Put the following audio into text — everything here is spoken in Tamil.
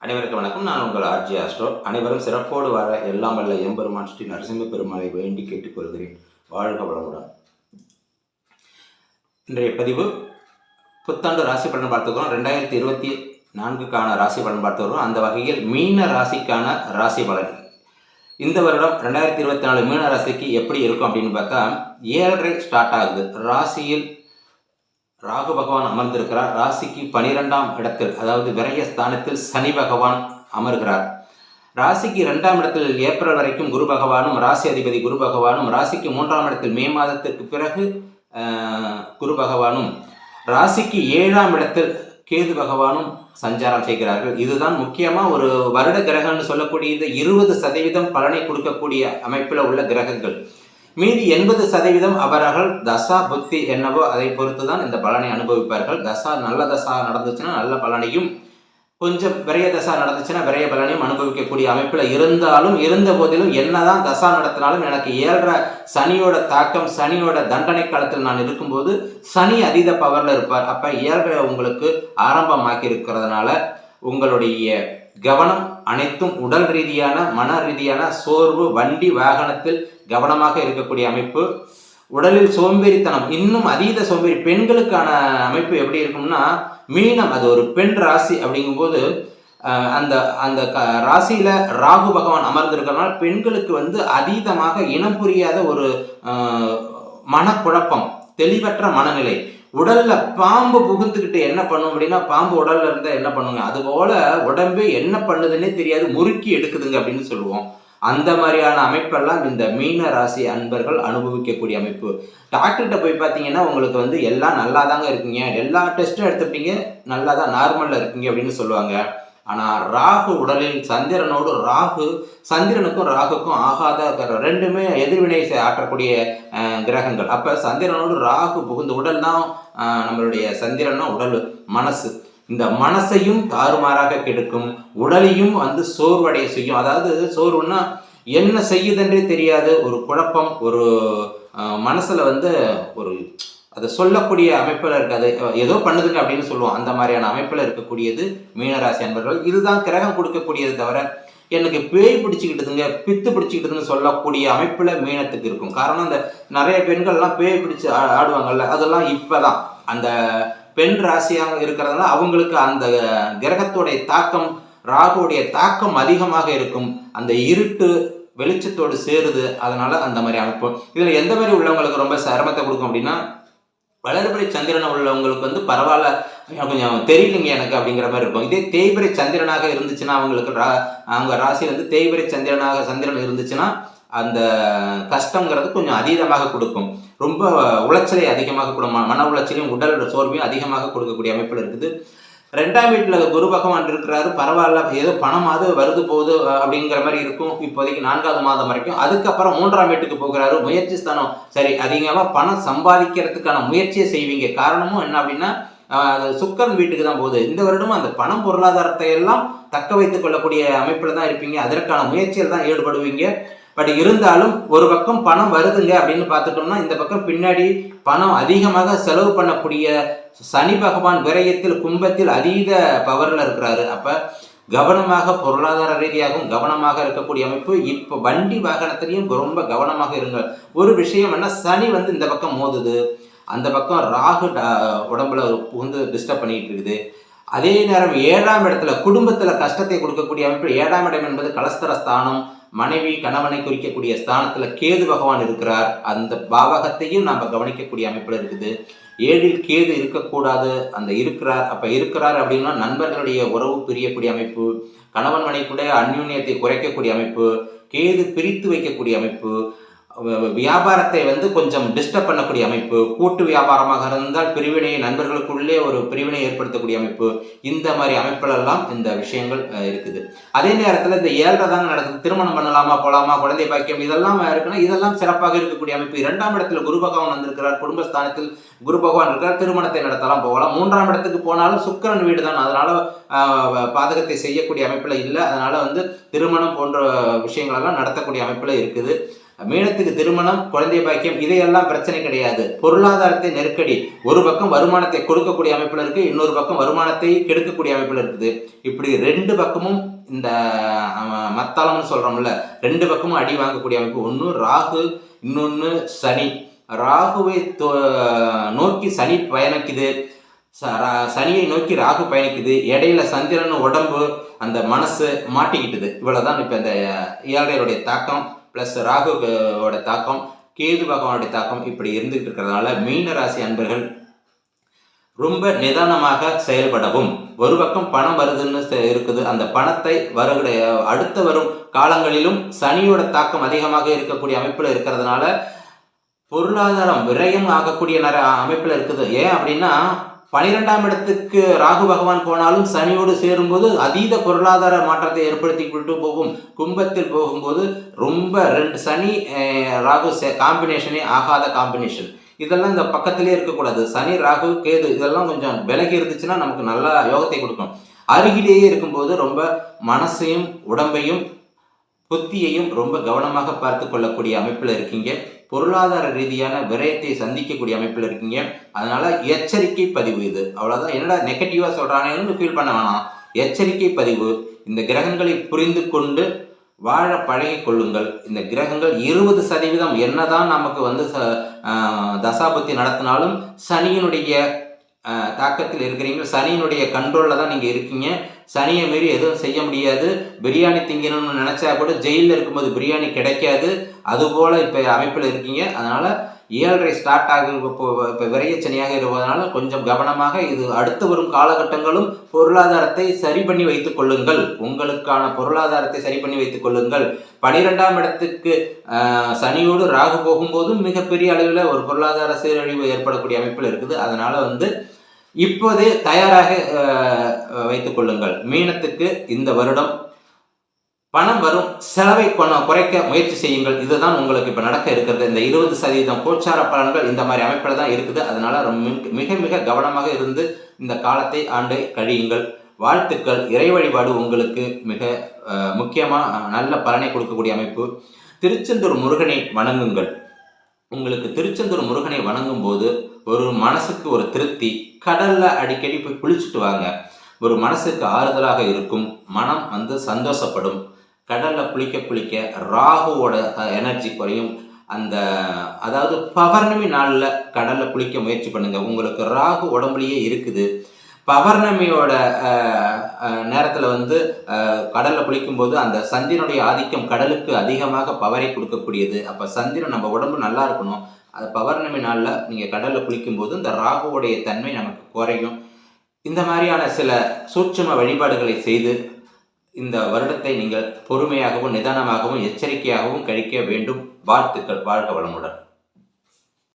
அனைவருக்கும் வணக்கம். நான் உங்கள் ஆர்ஜி ஆஸ்ட்ரோ. அனைவரும் சிறப்போடு வாழ எல்லாம் வல்ல எம்பெருமான் ஸ்ரீ நரசிம்ம பெருமாளை வேண்டி கேட்டுக்கொள்கிறேன். வாழ்க வளமுடன். இன்றைய பதிவு புத்தாண்டு ராசி பலன் பார்த்துக்கிறோம். 2024க்கான ராசி பலன் பார்த்துக்கிறோம். அந்த வகையில் மீன ராசிக்கான ராசி பலன் இந்த வருடம் 2024 மீன ராசிக்கு எப்படி இருக்கும் அப்படின்னு பார்த்தா, 7.5 ஸ்டார்ட் ஆகுது. ராசியில் ராகு பகவான் அமர்ந்திருக்கிறார். ராசிக்கு 12ஆம் இடத்தில், அதாவது விரய ஸ்தானத்தில் சனி பகவான் அமர்கிறார். ராசிக்கு 2ஆம் இடத்தில் ஏப்ரல் வரைக்கும் குரு பகவானும், ராசி அதிபதி குரு பகவானும், ராசிக்கு 3ஆம் இடத்தில் மே மாதத்திற்கு பிறகு குரு பகவானும், ராசிக்கு 7ஆம் இடத்தில் கேது பகவானும் சஞ்சாரம் செய்கிறார்கள். இதுதான் முக்கியமாக ஒரு வருட கிரகம்னு சொல்லக்கூடியது 20% பலனை கொடுக்கக்கூடிய அமைப்பில் உள்ள கிரகங்கள். மீதி 80% அவர்கள் தசா புத்தி என்னவோ அதை பொறுத்து தான் இந்த பலனை அனுபவிப்பார்கள். தசா நல்ல தசா நடந்துச்சுன்னா நல்ல பலனையும், கொஞ்சம் விரைய தசா நடந்துச்சுன்னா விரைய பலனையும் அனுபவிக்கக்கூடிய அமைப்பில் இருந்தாலும், இருந்த போதிலும் என்னதான் தசா நடத்தினாலும் எனக்கு 7.5 சனியோட தாக்கம், சனியோட தண்டனை காலத்தில் நான் இருக்கும்போது சனி அதீத பவரில் இருப்பார். அப்போ 7.5 உங்களுக்கு ஆரம்பமாக்கி இருக்கிறதுனால உங்களுடைய கவனம் அனைத்தும் உடல் ரீதியான, மன ரீதியான சோர்வு, வண்டி வாகனத்தில் கவனமாக இருக்கக்கூடிய அமைப்பு. உடலில் சோம்பேறித்தனம், இன்னும் அதீத சோம்பேறி. பெண்களுக்கான அமைப்பு எப்படி இருக்கும்னா, மீனம் அது ஒரு பெண் ராசி அப்படிங்கும்போது அந்த அந்த ராசியில ராகு பகவான் அமர்ந்திருக்கிறதுனால பெண்களுக்கு அதீதமாக இனம் புரியாத ஒரு மனக்குழப்பம், தெளிவற்ற மனநிலை. உடல்ல பாம்பு புகுந்துக்கிட்டு என்ன பண்ணும் அப்படின்னா, பாம்பு உடல்ல இருந்தா என்ன பண்ணுங்க, அதுபோல உடம்பு என்ன பண்ணுதுன்னே தெரியாது, முறுக்கி எடுக்குதுங்க அப்படின்னு சொல்லுவோம். அந்த மாதிரியான அமைப்பெல்லாம் இந்த மீன ராசி அன்பர்கள் அனுபவிக்கக்கூடிய அமைப்பு. டாக்டர்கிட்ட போய் பார்த்தீங்கன்னா உங்களுக்கு எல்லாம் நல்லா தாங்க இருக்குங்க, எல்லா டெஸ்ட்டும் எடுத்துட்டீங்க, நல்லா தான் நார்மலில் இருக்குங்க அப்படின்னு சொல்லுவாங்க. ஆனால் ராகு உடலில் சந்திரனோடு ராகு, சந்திரனுக்கும் ராகுக்கும் ஆகாத ரெண்டுமே எதிர்வினை ஆற்றக்கூடிய கிரகங்கள். அப்போ சந்திரனோடு ராகு புகுந்த உடல் தான் நம்மளுடைய சந்திரன்னா உடல், மனசு. இந்த மனசையும் தாறுமாறாக கெடுக்கும், உடலையும் சோர்வடைய செய்யும். அதாவது சோர்வுன்னா என்ன செய்யுதுன்றே தெரியாது, ஒரு குழப்பம், ஒரு மனசுல ஒரு அதை சொல்லக்கூடிய அமைப்பில் இருக்காது, ஏதோ பண்ணுதுங்க அப்படின்னு சொல்லுவோம். அந்த மாதிரியான அமைப்பில் இருக்கக்கூடியது மீனராசி அன்பர்கள். இதுதான் கிரகம் கொடுக்கக்கூடியது தவிர எனக்கு பேய் பிடிச்சிக்கிட்டுதுங்க, பித்து பிடிச்சிக்கிட்டுதுன்னு சொல்லக்கூடிய அமைப்பில் மீனத்துக்கு இருக்கும். காரணம் இந்த நிறைய பெண்கள்லாம் பேய் பிடிச்சி ஆடுவாங்கல்ல, அதெல்லாம் இப்போதான் அந்த பெண் ராசியாக இருக்கிறதுனால அவங்களுக்கு அந்த கிரகத்தோடைய தாக்கம், ராகுடைய தாக்கம் அதிகமாக இருக்கும். அந்த இருட்டு வெளிச்சத்தோடு சேருது, அதனால அந்த மாதிரி அமைப்பு. இதில் எந்த மாதிரி உள்ளவங்களுக்கு ரொம்ப சிரமத்தை கொடுக்கும் அப்படின்னா, வளர்பிறை சந்திரனை உள்ளவங்களுக்கு பரவாயில்ல, கொஞ்சம் தெரியலைங்க எனக்கு அப்படிங்கிற மாதிரி இருக்கும். இதே தேய்பிறை சந்திரனாக இருந்துச்சுன்னா அவங்களுக்கு அவங்க ராசி தேய்பிறை சந்திரன் இருந்துச்சுன்னா அந்த கஷ்டங்கிறது கொஞ்சம் அதீதமாக கொடுக்கும். ரொம்ப உளைச்சலை அதிகமாக கொடுக்கும், மன உளைச்சலையும் உடல் சோர்வையும் அதிகமாக கொடுக்கக்கூடிய அமைப்பில் இருக்குது. 2ஆம் வீட்டில் குரு பகவான் இருக்கிறாரு, பரவாயில்ல, ஏதோ பணமாவது வருது போகுது அப்படிங்கிற மாதிரி இருக்கும் இப்போதைக்கு 4ஆவது மாதம் வரைக்கும். அதுக்கப்புறம் 3ஆம் வீட்டுக்கு போகிறாரு, முயற்சி ஸ்தானம். சரி, அதிகமாக பணம் சம்பாதிக்கிறதுக்கான முயற்சியை செய்வீங்க. காரணமும் என்ன அப்படின்னா, சுக்கரன் வீட்டுக்கு தான் போகுது. இந்த வருடமும் அந்த பணம் பொருளாதாரத்தை எல்லாம் தக்க வைத்துக் கொள்ளக்கூடிய அமைப்பில் தான் இருப்பீங்க, அதற்கான முயற்சியில் தான் ஈடுபடுவீங்க. பட் இருந்தாலும் ஒரு பக்கம் பணம் வருதுங்க அப்படின்னு பார்த்துட்டோம்னா, இந்த பக்கம் பின்னாடி பணம் அதிகமாக செலவு பண்ணக்கூடிய சனி பகவான் விரயத்தில் கும்பத்தில் அதீத பவரில் இருக்கிறாரு. அப்போ கவனமாக, பொருளாதார ரீதியாகவும் கவனமாக இருக்கக்கூடிய அமைப்பு. இப்போ வண்டி வாகனத்திலையும் ரொம்ப கவனமாக இருங்கள். ஒரு விஷயம் என்ன, சனி இந்த பக்கம் மோதுது, அந்த பக்கம் ராகு உடம்புல புகுந்து டிஸ்டர்ப் பண்ணிட்டு இருக்குது. அதே நேரம் 7ஆம் இடத்துல குடும்பத்தில் கஷ்டத்தை கொடுக்கக்கூடிய அமைப்பு. 7ஆம் இடம் என்பது கலஸ்தர ஸ்தானம், மனைவி கணவனை குறிக்கக்கூடிய ஸ்தானத்தில் கேது பகவான் இருக்கிறார். அந்த பாவகத்தையும் நாம் கவனிக்கக்கூடிய அமைப்பில் இருக்குது. 7இல் கேது இருக்கக்கூடாது, அந்த இருக்கிறார். அப்போ இருக்கிறார் அப்படின்னா நண்பர்களுடைய உறவு பிரியக்கூடிய அமைப்பு, கணவன் மனைவிக்குடைய அந்யூன்யத்தை குறைக்கக்கூடிய அமைப்பு, கேது பிரித்து வைக்கக்கூடிய அமைப்பு, வியாபாரத்தை கொஞ்சம் டிஸ்டர்ப் பண்ணக்கூடிய அமைப்பு, கூட்டு வியாபாரமாக இருந்தால் பிரிவினை, நண்பர்களுக்குள்ளே ஒரு பிரிவினை ஏற்படுத்தக்கூடிய அமைப்பு. இந்த மாதிரி அமைப்புகளெல்லாம் இந்த விஷயங்கள் இருக்குது. அதே நேரத்தில் இந்த 7.5 தாங்க நடக்குது. திருமணம் பண்ணலாமா, போகலாமா, குழந்தை பாக்கியம், இதெல்லாம் இருக்குன்னா இதெல்லாம் சிறப்பாக இருக்கக்கூடிய அமைப்பு. 2ஆம் இடத்துல குரு பகவான் வந்திருக்கிறார், குடும்பஸ்தானத்தில் குரு பகவான் இருக்கிறார், திருமணத்தை நடத்தலாம், போகலாம். 3ஆம் இடத்துக்கு போனாலும் சுக்கிரன் வீடு தான், அதனால பாதகத்தை செய்யக்கூடிய அமைப்பில் இல்லை. அதனால திருமணம் போன்ற விஷயங்களெல்லாம் நடத்தக்கூடிய அமைப்பில் இருக்குது. மீனத்துக்கு திருமணம், குழந்தை பாக்கியம் இதையெல்லாம் பிரச்சனை கிடையாது. பொருளாதாரத்தை நெருக்கடி, ஒரு பக்கம் வருமானத்தை கொடுக்கக்கூடிய அமைப்பில் இருக்கு, இன்னொரு பக்கம் வருமானத்தை கெடுக்கக்கூடிய அமைப்பில் இருக்குது. இப்படி 2 பக்கமும் இந்த மத்தளம்னு சொல்றோம்ல, 2 பக்கமும் அடி வாங்கக்கூடிய அமைப்பு. ஒன்று ராகு, இன்னொன்று சனி. ராகுவை நோக்கி சனி பயணிக்குது, சனியை நோக்கி ராகு பயணிக்குது, இடையில சந்திரன் உடம்பு அந்த மனசு மாட்டிக்கிட்டுது. இவ்வளவுதான் இப்ப இந்த 7.5 தாக்கம் பிளஸ் ராகுவோட தாக்கம், கேது பகவானுடைய தாக்கம் இப்படி இருந்துகிட்டு இருக்கிறதுனால மீன ராசி அன்பர்கள் ரொம்ப நிதானமாக செயல்படவும், ஒரு பக்கம் பணம் வருதுன்னு இருக்குது, அந்த பணத்தை அடுத்த வரும் காலங்களிலும் சனியோட தாக்கம் அதிகமாக இருக்கக்கூடிய அமைப்புல இருக்கிறதுனால பொருளாதாரம் விரயம் ஆகக்கூடிய அமைப்புல இருக்குது. ஏன் அப்படின்னா 12ஆம் இடத்துக்கு ராகு பகவான் போனாலும் சனியோடு சேரும்போது அதீத பொருளாதார மாற்றத்தை ஏற்படுத்தி விட்டு போகும். கும்பத்தில் போகும்போது ரொம்ப 2 சனி ராகு காம்பினேஷனே ஆகாத காம்பினேஷன். இதெல்லாம் இந்த பக்கத்திலே இருக்கக்கூடாது. சனி ராகு கேது இதெல்லாம் கொஞ்சம் விலகி இருந்துச்சுன்னா நமக்கு நல்ல யோகத்தை கொடுக்கும். அருகிலேயே இருக்கும்போது ரொம்ப மனசையும் உடம்பையும் புத்தியையும் ரொம்ப கவனமாக பார்த்து கொள்ளக்கூடிய அமைப்பில் இருக்கீங்க. பொருளாதார ரீதியான விரயத்தை சந்திக்கக்கூடிய அமைப்பில் இருக்கீங்க. அதனால எச்சரிக்கை பதிவு இது. அவ்வளோதான். என்னடா நெகட்டிவாக சொல்கிறானேன்னு ஃபீல் பண்ண வேணாம். எச்சரிக்கை பதிவு. இந்த கிரகங்களை புரிந்து கொண்டு வாழ பழகி கொள்ளுங்கள். இந்த கிரகங்கள் 20% என்னதான் நமக்கு வந்து தசாபுத்தி நடத்தினாலும் சனியினுடைய தாக்கத்தில் இருக்கிறீங்க. சனியினுடைய கண்ட்ரோலில் தான் நீங்கள் இருக்கீங்க. சனியை மீறி எதுவும் செய்ய முடியாது. பிரியாணி திங்கணும்னு நினச்சா கூட ஜெயிலில் இருக்கும்போது பிரியாணி கிடைக்காது. அதுபோல் இப்போ அமைப்பில் இருக்கீங்க. அதனால் 7.5 ஸ்டார்ட் ஆகும். இப்போ விரையச்சனியாக இருப்பதனால கொஞ்சம் கவனமாக இது அடுத்து வரும் காலகட்டங்களும் பொருளாதாரத்தை சரி பண்ணி வைத்துக் கொள்ளுங்கள். உங்களுக்கான பொருளாதாரத்தை சரி பண்ணி வைத்துக் கொள்ளுங்கள். 12ஆம் இடத்துக்கு சனியோடு ராகு போகும்போதும் மிகப்பெரிய அளவில் ஒரு பொருளாதார சீரழிவு ஏற்படக்கூடிய அமைப்பில் இருக்குது. அதனால் வந்து இப்போதே தயாராக வைத்துக் கொள்ளுங்கள். மீனத்துக்கு இந்த வருடம் பணம் வரும், செலவை குறைக்க முயற்சி செய்யுங்கள். இதுதான் உங்களுக்கு இப்போ நடக்க இருக்கிறது. இந்த 20% கோச்சார பலன்கள் இந்த மாதிரி அமைப்பில் தான் இருக்குது. அதனால மிக மிக கவனமாக இருந்து இந்த காலத்தை ஆண்டை கழியுங்கள். வாழ்த்துக்கள். இறை வழிபாடு உங்களுக்கு மிக முக்கியமாக நல்ல பலனை கொடுக்கக்கூடிய அமைப்பு. திருச்செந்தூர் முருகனை வணங்குங்கள். உங்களுக்கு திருச்செந்தூர் முருகனை வணங்கும் போது ஒரு மனசுக்கு ஒரு திருப்தி. கடல்ல அடிக்கடி போய் குளிச்சுட்டு வாங்க. ஒரு மனசுக்கு ஆறுதலாக இருக்கும். மனம் வந்து சந்தோஷப்படும். கடல்ல குளிக்க ராகுவோட எனர்ஜி குறையும். அதாவது பௌர்ணமி நாளில் கடல்ல குளிக்க முயற்சி பண்ணுங்க. உங்களுக்கு ராகு உடம்புலயே இருக்குது. பௌர்ணமியோட நேரத்தில் வந்து கடலில் குளிக்கும்போது அந்த சந்திரனுடைய ஆதிக்கம் கடலுக்கு அதிகமாக பவரை கொடுக்கக்கூடியது. அப்போ சந்திரன் நம்ம உடம்பு நல்லா இருக்கணும். அது பௌர்ணமி நாளில் நீங்கள் கடலில் குளிக்கும்போது இந்த ராகுவோடைய தன்மை நமக்கு குறையும். இந்த மாதிரியான சில சூட்சும வழிபாடுகளை செய்து இந்த வருடத்தை நீங்கள் பொறுமையாகவும் நிதானமாகவும் எச்சரிக்கையாகவும் கழிக்க வேண்டும். வாழ்த்துக்கள். வாழ்க வளமுடன்.